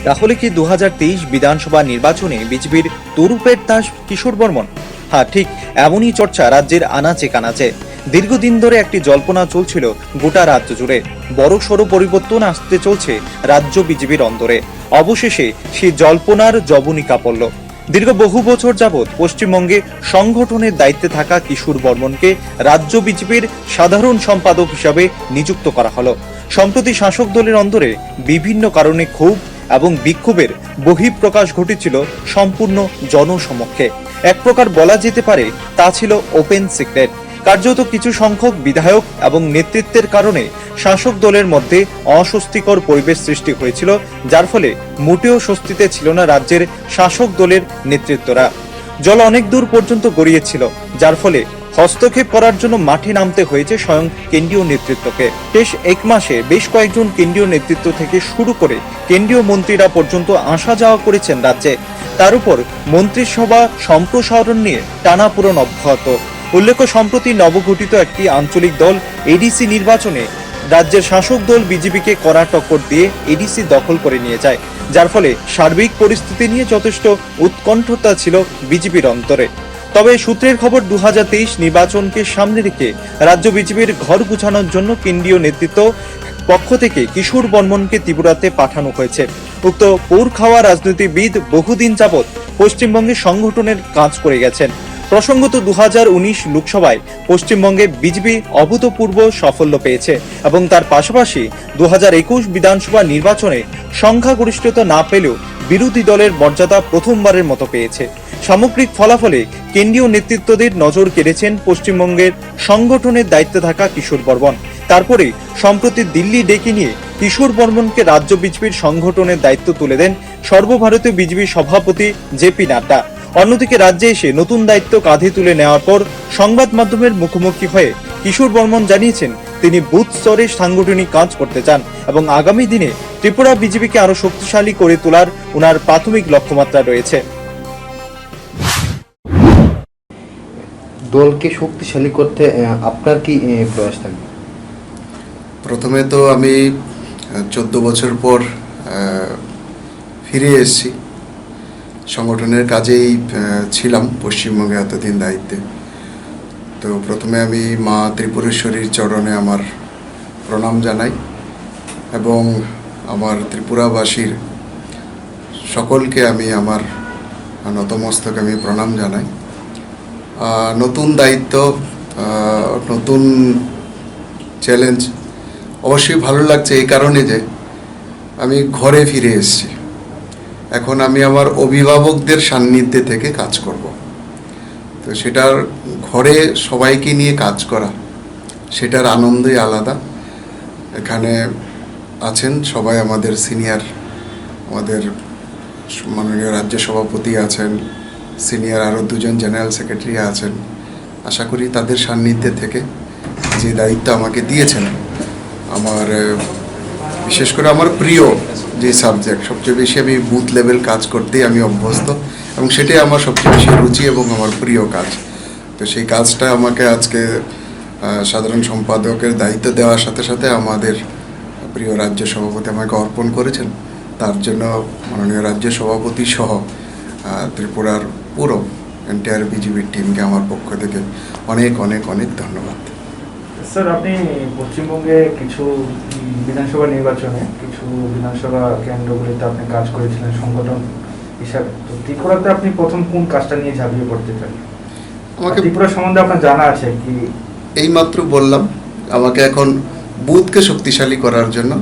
তাহলে কি 2023 বিধানসভা নির্বাচনে বিজেপির তুরুপের তাস কিশোর বর্মন? হ্যাঁ, ঠিক এমনই চর্চা রাজ্যের আনাচে কানাচে। দীর্ঘদিন ধরে একটি জল্পনা চলছিল গোটা রাজ্য জুড়ে। বড়সড় পরিবর্তন আসতে চলছে রাজ্য বিজেপির অন্দরে। অবশেষে সেই জল্পনার জবনিকা পড়ল। দীর্ঘ বহু বছর যাবৎ পশ্চিমবঙ্গে সংগঠনের দায়িত্বে থাকা কিশোর বর্মনকে রাজ্য বিজেপির সাধারণ সম্পাদক হিসাবে নিযুক্ত করা হলো। সম্প্রতি শাসক দলের অন্দরে বিভিন্ন কারণে ক্ষোভ এবং বিক্ষোভের বহিঃপ্রকাশ ঘটেছিল সম্পূর্ণ জনসমক্ষে। এক প্রকার বলা যেতে পারে তা ছিল ওপেন সিক্রেট। কার্যত কিছু সংখ্যক বিধায়ক এবং নেতৃত্বের কারণে শাসক দলের মধ্যে অস্বস্তিকর পরিবেশ সৃষ্টি হয়েছিল, যার ফলে মোটেও স্বস্তিতে ছিল না রাজ্যের শাসক দলের নেতৃত্বরা। জল অনেক দূর পর্যন্ত গড়িয়েছিল, যার ফলে হস্তক্ষেপ করার জন্য মাঠে নামতে হয়েছে স্বয়ং কেন্দ্রীয় নেতৃত্বকে। শেষ এক মাসে বেশ কয়েকজন কেন্দ্রীয় নেতৃত্ব থেকে শুরু করে কেন্দ্রীয় মন্ত্রীরা পর্যন্ত আসা যাওয়া করেছেন রাজ্যে। তার উপর মন্ত্রিসভা সম্প্রসারণ নিয়ে টানাপোড়েন অব্যাহত। উল্লেখ্য, সম্প্রতি নবগঠিত একটি আঞ্চলিক দল এডিসি নির্বাচনে রাজ্যের শাসক দল বিজেপিকে কড়া টক্কর দিয়ে এডিসি দখল করে নিয়ে যায়, যার ফলে সার্বিক পরিস্থিতি নিয়ে যথেষ্ট উৎকণ্ঠতা ছিল বিজেপির অন্তরে। তবে সূত্রের খবর, 2023 নির্বাচনকে সামনে রেখে রাজ্য বিজেপির ঘর গুছানোর জন্য কেন্দ্রীয় নেতৃত্ব পক্ষ থেকে কিশোর বর্মনকে ত্রিপুরাতে পাঠানো হয়েছে। উক্ত পৌর খাওয়া রাজনীতিবিদ বহুদিন যাবৎ পশ্চিমবঙ্গে সংগঠনের কাজ করে গেছেন। প্রসঙ্গত 2019 লোকসভায় পশ্চিমবঙ্গে বিজেপি অভূতপূর্ব সাফল্য পেয়েছে এবং তার পাশাপাশি 2021 বিধানসভা নির্বাচনে সংখ্যাগরিষ্ঠতা না পেলেও বিরোধী দলের মর্যাদা প্রথমবারের মতো পেয়েছে। সামগ্রিক ফলাফলে কেন্দ্রীয় নেতৃত্বদের নজর কেড়েছেন পশ্চিমবঙ্গের সংগঠনের দায়িত্বে থাকা কিশোর বর্মন। তারপরে সম্প্রতি দিল্লি ডেকে নিয়ে কিশোর বর্মনকে রাজ্য বিজেপির সংগঠনের দায়িত্ব তুলে দেন সর্বভারতীয় বিজেপি সভাপতি জেপি নাড্ডা। অন্যদিকে রাজ্যে এসে নতুন দায়িত্ব কাঁধে তুলে নেওয়ার পর সংবাদ মাধ্যমের মুখোমুখি হয়ে কিশোর বর্মন জানিয়েছেন তিনি বুথ স্তরে সাংগঠনিক কাজ করতে চান এবং আগামী দিনে ত্রিপুরা বিজেপিকে আরো শক্তিশালী করে তোলার ওনার প্রাথমিক লক্ষ্যমাত্রা রয়েছে। দলকে শক্তিশালী করতে আপনার কি প্রয়াস থাকবে? প্রথমে তো আমি 14 বছর পর ফিরে এসেছি। সংগঠনের কাজেই ছিলাম পশ্চিমবঙ্গে এতদিন দায়িত্বে। তো প্রথমে আমি মা ত্রিপুরেশ্বরীর চরণে আমার প্রণাম জানাই এবং আমার ত্রিপুরাবাসীর সকলকে আমি আমার নতমস্তকে আমি প্রণাম জানাই। নতুন দায়িত্ব, নতুন চ্যালেঞ্জ অবশ্যই ভালো লাগছে এই কারণে যে আমি ঘরে ফিরে এসেছি। এখন আমি আমার অভিভাবকদের সান্নিধ্যে থেকে কাজ করব। তো সেটার ঘরে সবাইকে নিয়ে কাজ করা, সেটার আনন্দই আলাদা। এখানে আছেন সবাই আমাদের সিনিয়র, আমাদের মাননীয় রাজ্য সভাপতি আছেন, সিনিয়র আরও 2জন জেনারেল সেক্রেটারি আছেন। আশা করি তাদের সান্নিধ্যে থেকে যে দায়িত্ব আমাকে দিয়েছেন, আমার বিশেষ করে আমার প্রিয় যে সাবজেক্ট, সবচেয়ে বেশি আমি বুথ লেভেল কাজ করতেই আমি অভ্যস্ত এবং সেটাই আমার সবচেয়ে বেশি রুচি এবং আমার প্রিয় কাজ। তো সেই কাজটা আমাকে আজকে সাধারণ সম্পাদকের দায়িত্ব দেওয়ার সাথে সাথে আমাদের প্রিয় রাজ্য সভাপতি আমাকে অর্পণ করেছেন। তার জন্য মাননীয় রাজ্য সভাপতি সহ ত্রিপুরার পুরো এন্টায়ার বিজেপির টিমকে আমার পক্ষ থেকে অনেক অনেক অনেক ধন্যবাদ। স্যার, আপনি পশ্চিমবঙ্গে কিছু বিধানসভা নির্বাচনে কিছু বিধানসভা কেন্দ্রগুলিতে আপনি কাজ করেছিলেন সংগঠন হিসাবে। তো ত্রিপুরাতে আপনি প্রথম কোন কাজটা নিয়ে ঝাঁপিয়ে পড়তে চান? আমাকে ত্রিপুরা সম্বন্ধে আপনার জানা আছে কি? এইমাত্র বললাম, আমাকে এখন বুথকে শক্তিশালী করার জন্য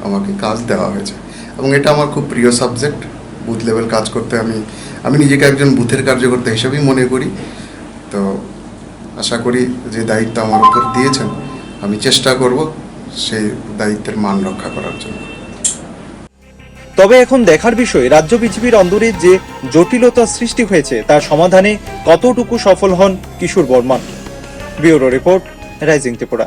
আমাকে কাজ দেওয়া হয়েছে এবং এটা আমার খুব প্রিয় সাবজেক্ট। বুথ লেভেল কাজ করতে আমি নিজেকে একজন বুথের কার্যকর্তা হিসেবেই মনে করি। তো আশা করি যে দায়িত্ব আমার উপর দিয়েছেন আমি চেষ্টা করব সেই দায়িত্বের মান রক্ষা করার জন্য। তবে এখন দেখার বিষয় রাজ্য বিজেপির অন্দরে যে জটিলতা সৃষ্টি হয়েছে তার সমাধানে কতটুকু সফল হন Kishore Barman. Bureau report, rising Tripura.